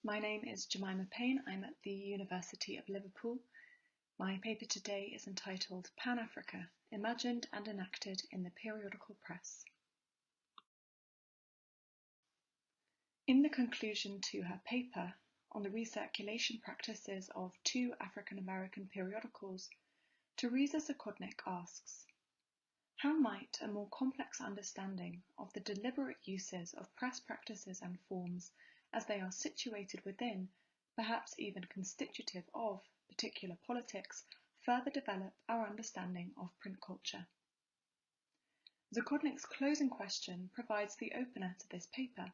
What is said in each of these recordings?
My name is Jemima Paine. I'm at the University of Liverpool. My paper today is entitled Pan-Africa, Imagined and Enacted in the Periodical Press. In the conclusion to her paper on the recirculation practices of two African-American periodicals, Teresa Zakodnik asks, how might a more complex understanding of the deliberate uses of press practices and forms as they are situated within, perhaps even constitutive of, particular politics, further develop our understanding of print culture? Zakodnik's closing question provides the opener to this paper,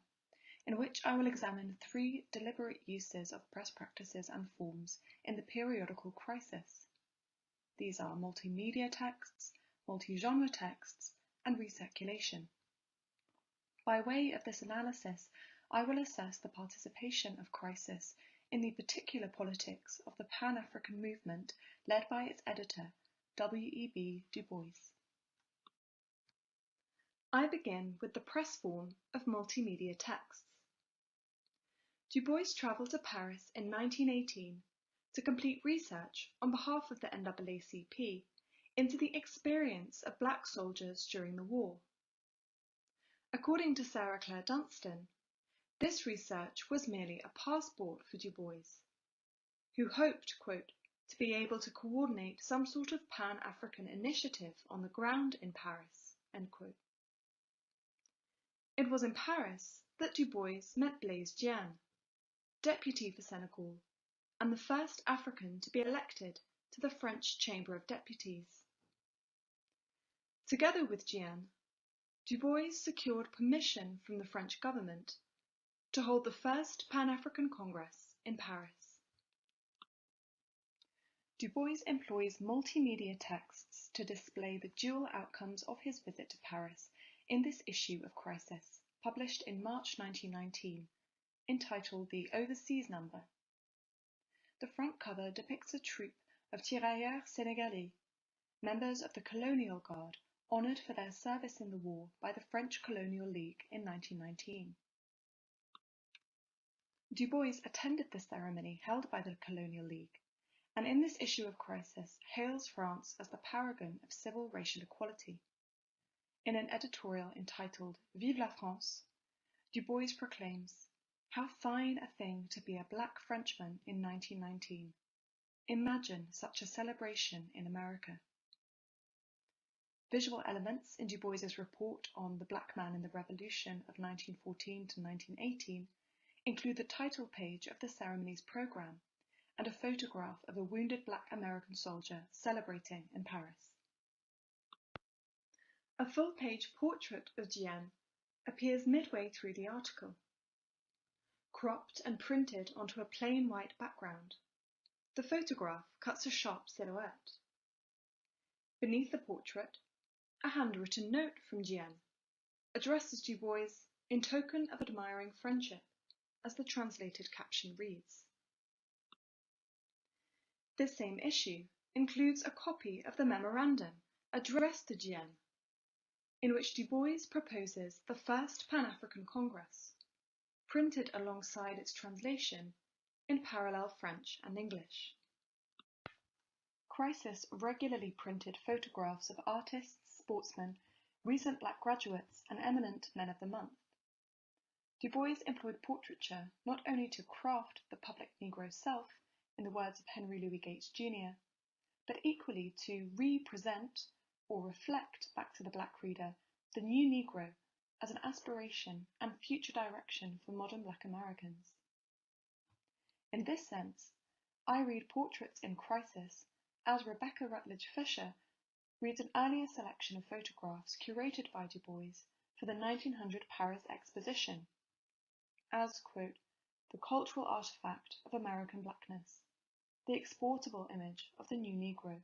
in which I will examine three deliberate uses of press practices and forms in the periodical crisis. These are multimedia texts, multi-genre texts, and recirculation. By way of this analysis, I will assess the participation of crisis in the particular politics of the Pan-African movement led by its editor, W.E.B. Du Bois. I begin with the press form of multimedia texts. Du Bois travelled to Paris in 1918 to complete research on behalf of the NAACP into the experience of black soldiers during the war. According to Sarah Claire Dunstan, this research was merely a passport for Du Bois, who hoped, quote, to be able to coordinate some sort of Pan-African initiative on the ground in Paris, end quote. It was in Paris that Du Bois met Blaise Diagne, deputy for Senegal, and the first African to be elected to the French Chamber of Deputies. Together with Diagne, Du Bois secured permission from the French government to hold the first Pan-African Congress in Paris. Du Bois employs multimedia texts to display the dual outcomes of his visit to Paris in this issue of Crisis, published in March 1919, entitled The Overseas Number. The front cover depicts a troupe of tirailleurs sénégalais, members of the Colonial Guard, honoured for their service in the war by the French Colonial League in 1919. Du Bois attended the ceremony held by the Colonial League, and in this issue of Crisis hails France as the paragon of civil racial equality. In an editorial entitled Vive la France, Du Bois proclaims, "How fine a thing to be a black Frenchman in 1919. Imagine such a celebration in America." Visual elements in Du Bois's report on the black man in the Revolution of 1914 to 1918 include the title page of the ceremony's programme and a photograph of a wounded black American soldier celebrating in Paris. A full-page portrait of Diagne appears midway through the article, cropped and printed onto a plain white background. The photograph cuts a sharp silhouette. Beneath the portrait, a handwritten note from Diagne addresses Du Bois in token of admiring friendship, as the translated caption reads. This same issue includes a copy of the memorandum addressed to Diagne, in which Du Bois proposes the first Pan-African Congress, printed alongside its translation in parallel French and English. Crisis regularly printed photographs of artists, sportsmen, recent black graduates, and eminent men of the month. Du Bois employed portraiture not only to craft the public Negro self, in the words of Henry Louis Gates Jr., but equally to re-present or reflect back to the black reader the new Negro as an aspiration and future direction for modern black Americans. In this sense, I read Portraits in Crisis as Rebecca Rutledge Fisher reads an earlier selection of photographs curated by Du Bois for the 1900 Paris Exposition as, quote, the cultural artifact of American blackness, the exportable image of the new Negro,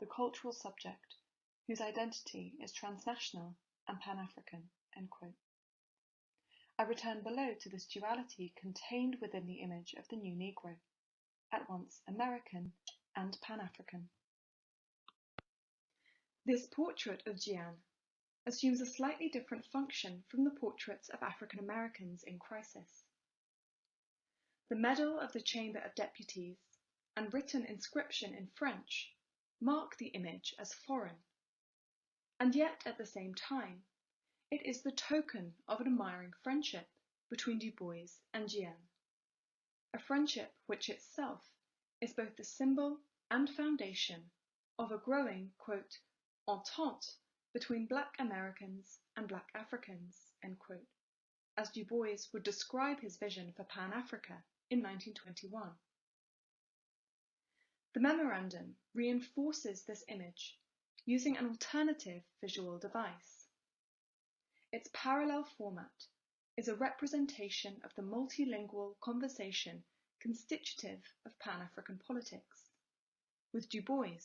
the cultural subject whose identity is transnational and Pan-African, end quote. I return below to this duality contained within the image of the new Negro, at once American and Pan-African. This portrait of Diagne assumes a slightly different function from the portraits of African Americans in Crisis. The medal of the Chamber of Deputies and written inscription in French mark the image as foreign, and yet at the same time it is the token of an admiring friendship between Du Bois and Diane, a friendship which itself is both the symbol and foundation of a growing, quote, entente between Black Americans and Black Africans, end quote, as Du Bois would describe his vision for Pan-Africa in 1921. The memorandum reinforces this image using an alternative visual device. Its parallel format is a representation of the multilingual conversation constitutive of Pan-African politics, with Du Bois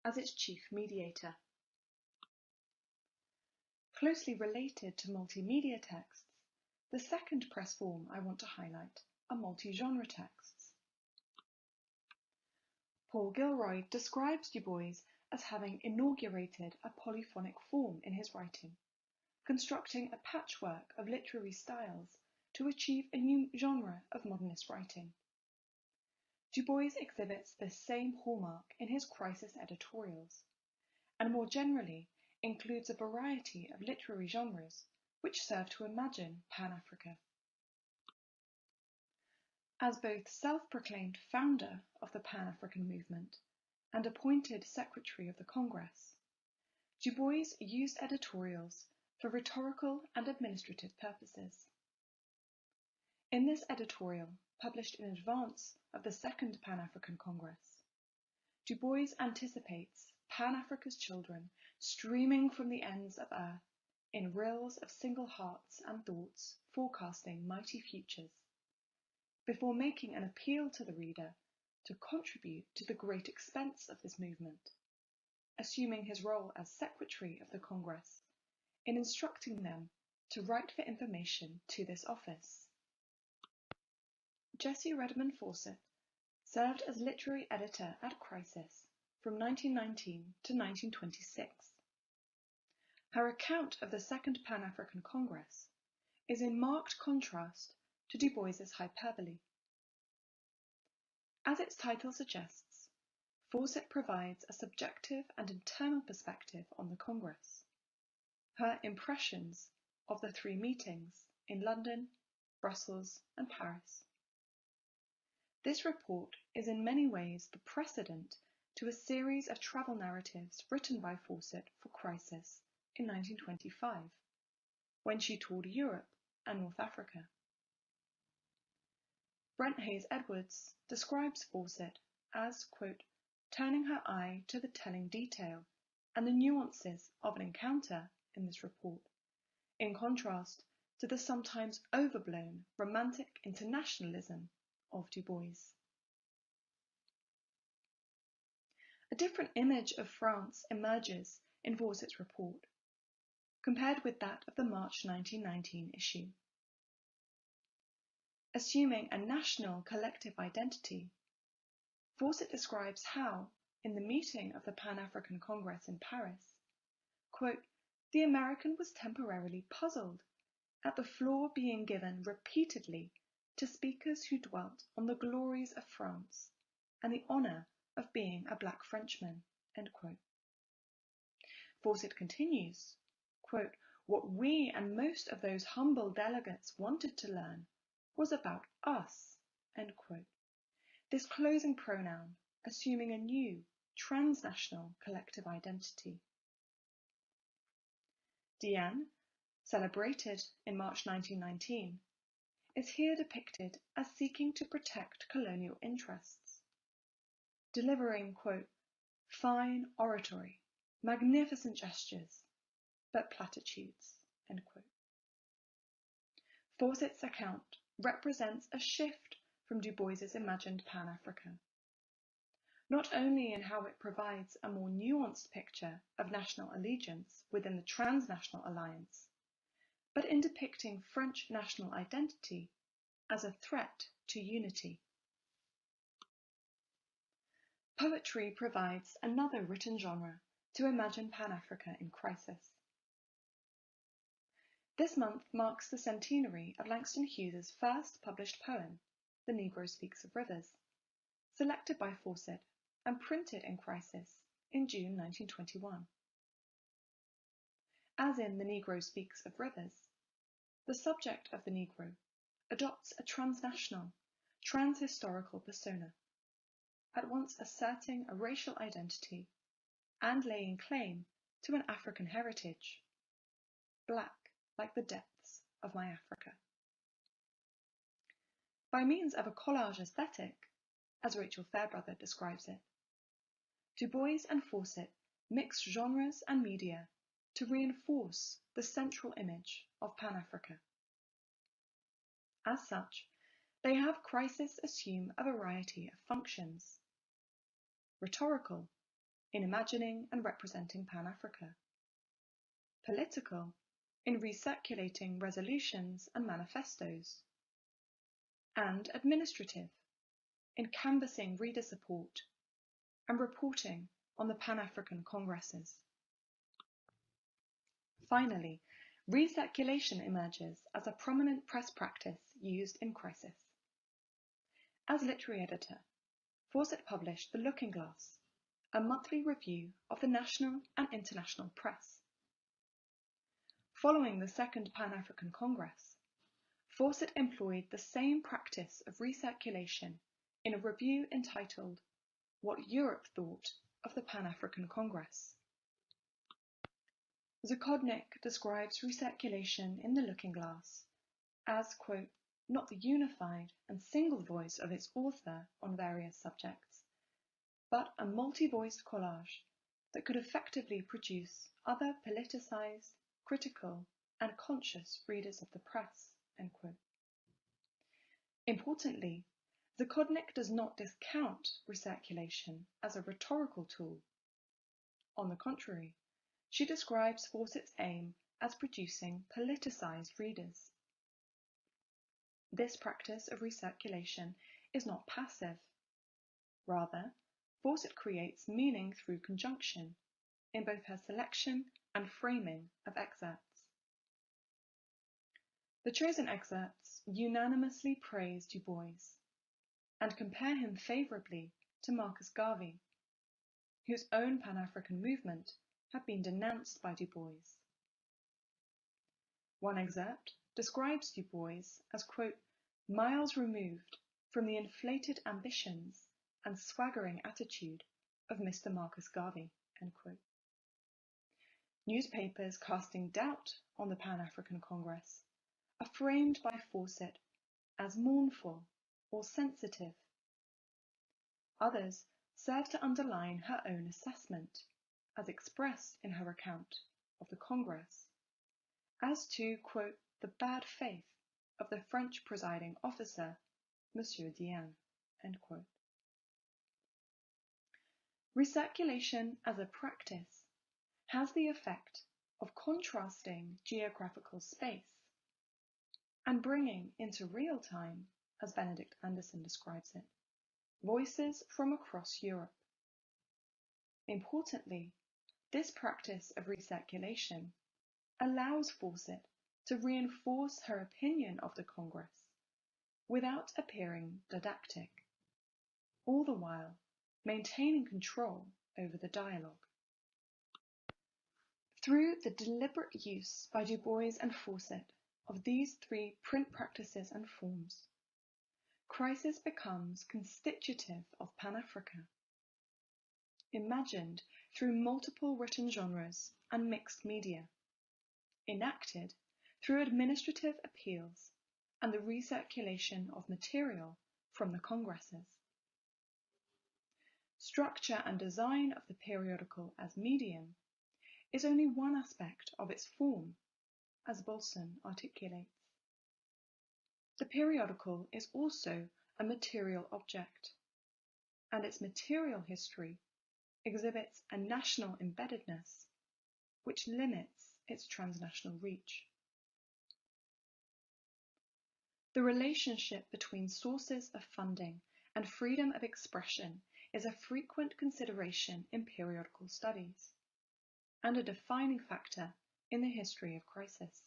as its chief mediator. Closely related to multimedia texts, the second press form I want to highlight are multi-genre texts. Paul Gilroy describes Du Bois as having inaugurated a polyphonic form in his writing, constructing a patchwork of literary styles to achieve a new genre of modernist writing. Du Bois exhibits this same hallmark in his crisis editorials, and more generally includes a variety of literary genres which serve to imagine Pan-Africa. As both self-proclaimed founder of the Pan-African movement and appointed Secretary of the Congress, Du Bois used editorials for rhetorical and administrative purposes. In this editorial, published in advance of the Second Pan-African Congress, Du Bois anticipates Pan-Africa's children streaming from the ends of earth in rills of single hearts and thoughts forecasting mighty futures, before making an appeal to the reader to contribute to the great expense of this movement, assuming his role as Secretary of the Congress in instructing them to write for information to this office. Jessie Redmond Fawcett served as literary editor at Crisis from 1919 to 1926. Her account of the Second Pan-African Congress is in marked contrast to Du Bois's hyperbole. As its title suggests, Fawcett provides a subjective and internal perspective on the Congress, her impressions of the three meetings in London, Brussels, and Paris. This report is in many ways the precedent to a series of travel narratives written by Fawcett for Crisis in 1925, when she toured Europe and North Africa. Brent Hayes Edwards describes Fawcett as, quote, turning her eye to the telling detail and the nuances of an encounter in this report, in contrast to the sometimes overblown romantic internationalism of Du Bois. A different image of France emerges in Fawcett's report, compared with that of the March 1919 issue. Assuming a national collective identity, Fawcett describes how, in the meeting of the Pan-African Congress in Paris, quote, the American was temporarily puzzled at the floor being given repeatedly to speakers who dwelt on the glories of France and the honour of being a black Frenchman, end quote. Fawcett continues, quote, what we and most of those humble delegates wanted to learn was about us, end quote. This closing pronoun assuming a new, transnational collective identity. Diane, celebrated in March 1919, is here depicted as seeking to protect colonial interests, delivering, quote, fine oratory, magnificent gestures, but platitudes, end quote. Fawcett's account represents a shift from Du Bois's imagined Pan-Africa, not only in how it provides a more nuanced picture of national allegiance within the transnational alliance, but in depicting French national identity as a threat to unity. Poetry provides another written genre to imagine Pan-Africa in crisis. This month marks the centenary of Langston Hughes's first published poem, The Negro Speaks of Rivers, selected by Fawcett and printed in Crisis in June 1921. As in The Negro Speaks of Rivers, the subject of the Negro adopts a transnational, transhistorical persona, at once asserting a racial identity and laying claim to an African heritage, black like the depths of my Africa. By means of a collage aesthetic, as Rachel Fairbrother describes it, Du Bois and Fawcett mix genres and media to reinforce the central image of Pan-Africa. As such, they have Crisis assume a variety of functions. Rhetorical, in imagining and representing Pan-Africa. Political, in recirculating resolutions and manifestos. And administrative, in canvassing reader support and reporting on the Pan-African Congresses. Finally, recirculation emerges as a prominent press practice used in Crisis. As literary editor, Fawcett published The Looking Glass, a monthly review of the national and international press. Following the Second Pan-African Congress, Fawcett employed the same practice of recirculation in a review entitled What Europe Thought of the Pan-African Congress. Zakodnik describes recirculation in The Looking Glass as, quote, not the unified and single voice of its author on various subjects, but a multi-voiced collage that could effectively produce other politicized, critical, and conscious readers of the press, end quote. Importantly, Zakodnik does not discount recirculation as a rhetorical tool. On the contrary, she describes Fawcett's aim as producing politicized readers. This practice of recirculation is not passive. Rather, Fawcett creates meaning through conjunction in both her selection and framing of excerpts. The chosen excerpts unanimously praise Du Bois and compare him favourably to Marcus Garvey, whose own Pan-African movement had been denounced by Du Bois. One excerpt describes Du Bois as, quote, miles removed from the inflated ambitions and swaggering attitude of Mr. Marcus Garvey, end quote. Newspapers casting doubt on the Pan-African Congress are framed by Fawcett as mournful or sensitive. Others serve to underline her own assessment, as expressed in her account of the Congress, as to, quote, the bad faith of the French presiding officer, Monsieur Diane, end quote. Recirculation as a practice has the effect of contrasting geographical space and bringing into real time, as Benedict Anderson describes it, voices from across Europe. Importantly, this practice of recirculation allows Fawcett to reinforce her opinion of the Congress without appearing didactic, all the while maintaining control over the dialogue. Through the deliberate use by Du Bois and Fawcett of these three print practices and forms, Crisis becomes constitutive of Pan-Africa, imagined through multiple written genres and mixed media, enacted through administrative appeals and the recirculation of material from the Congresses. Structure and design of the periodical as medium is only one aspect of its form, as Bolson articulates. The periodical is also a material object, and its material history exhibits a national embeddedness which limits its transnational reach. The relationship between sources of funding and freedom of expression is a frequent consideration in periodical studies, and a defining factor in the history of Crisis.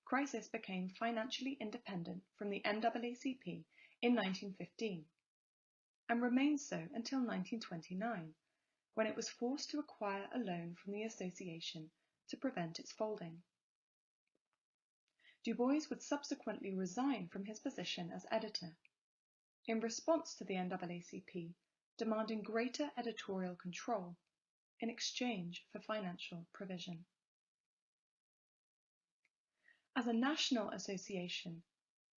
crisis became financially independent from the NAACP in 1915, and remained so until 1929, when it was forced to acquire a loan from the association to prevent its folding. Du Bois would subsequently resign from his position as editor, in response to the NAACP demanding greater editorial control in exchange for financial provision. As a national association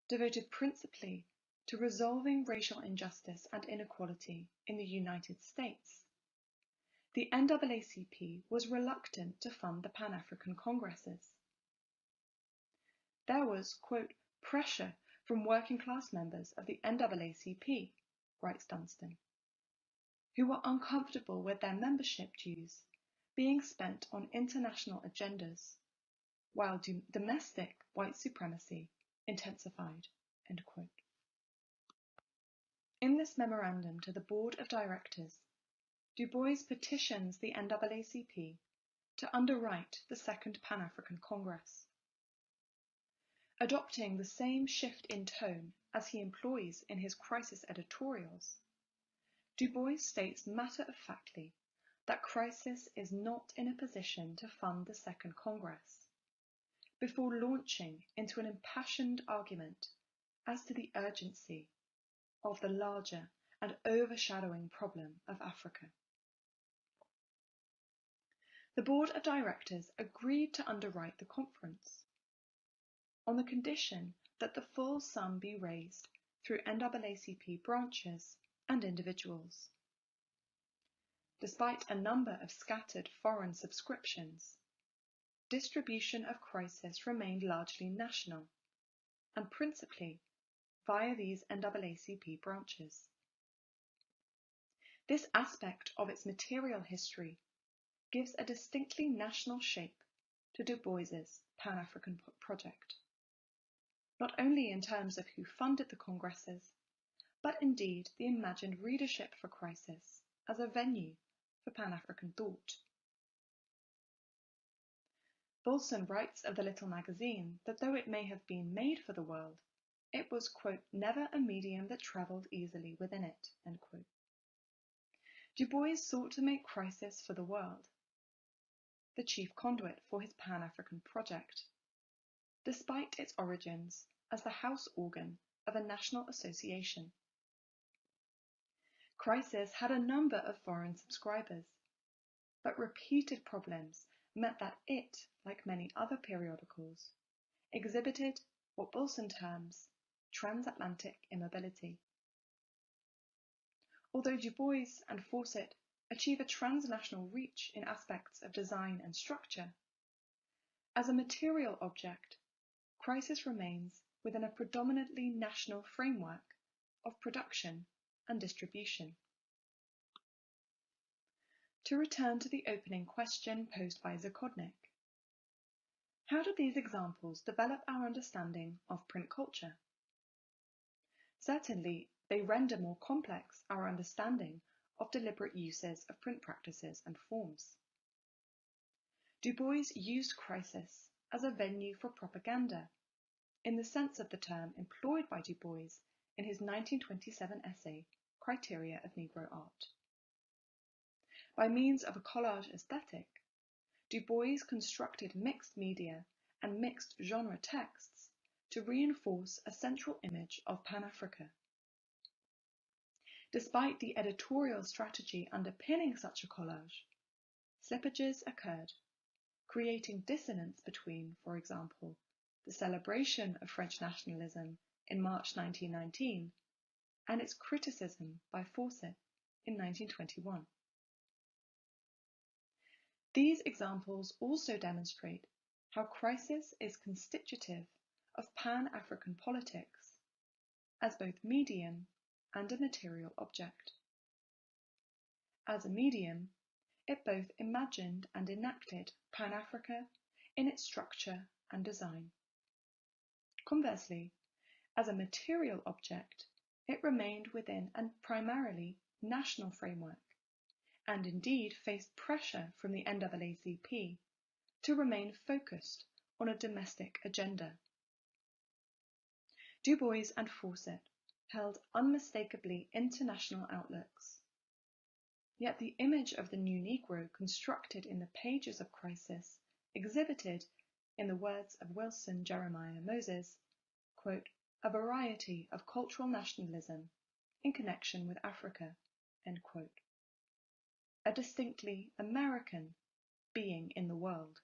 devoted principally to resolving racial injustice and inequality in the United States, the NAACP was reluctant to fund the Pan-African Congresses. There was, quote, pressure from working-class members of the NAACP, writes Dunstan, who were uncomfortable with their membership dues being spent on international agendas, while domestic white supremacy intensified, end quote. In this memorandum to the Board of Directors, Du Bois petitions the NAACP to underwrite the Second Pan-African Congress. Adopting the same shift in tone as he employs in his crisis editorials, Du Bois states matter-of-factly that crisis is not in a position to fund the Second Congress, before launching into an impassioned argument as to the urgency of the larger and overshadowing problem of Africa. The Board of Directors agreed to underwrite the conference, on the condition that the full sum be raised through NAACP branches and individuals. Despite a number of scattered foreign subscriptions, distribution of crisis remained largely national, and principally via these NAACP branches. This aspect of its material history gives a distinctly national shape to Du Bois's Pan-African project, not only in terms of who funded the congresses, but indeed the imagined readership for crisis as a venue for Pan-African thought. Bolson writes of the little magazine that though it may have been made for the world, it was, quote, never a medium that travelled easily within it, end quote. Du Bois sought to make crisis for the world, the chief conduit for his Pan-African project, despite its origins as the house organ of a national association. Crisis had a number of foreign subscribers, but repeated problems meant that it, like many other periodicals, exhibited what Bolson terms transatlantic immobility. Although Du Bois and Fawcett achieve a transnational reach in aspects of design and structure, as a material object, crisis remains within a predominantly national framework of production and distribution. To return to the opening question posed by Zakodnik, how do these examples develop our understanding of print culture? Certainly, they render more complex our understanding of deliberate uses of print practices and forms. Du Bois used crisis as a venue for propaganda, in the sense of the term employed by Du Bois in his 1927 essay, Criteria of Negro Art. By means of a collage aesthetic, Du Bois constructed mixed media and mixed genre texts to reinforce a central image of Pan-Africa. Despite the editorial strategy underpinning such a collage, slippages occurred, creating dissonance between, for example, the celebration of French nationalism in March 1919 and its criticism by Fawcett in 1921. These examples also demonstrate how crisis is constitutive of Pan-African politics as both medium and a material object. As a medium, it both imagined and enacted Pan-Africa in its structure and design. Conversely, as a material object, it remained within a primarily national framework, and indeed faced pressure from the NAACP to remain focused on a domestic agenda. Du Bois and Fawcett held unmistakably international outlooks. Yet the image of the new Negro constructed in the pages of Crisis exhibited, in the words of Wilson Jeremiah Moses, quote, a variety of cultural nationalism in connection with Africa, end quote. A distinctly American being in the world.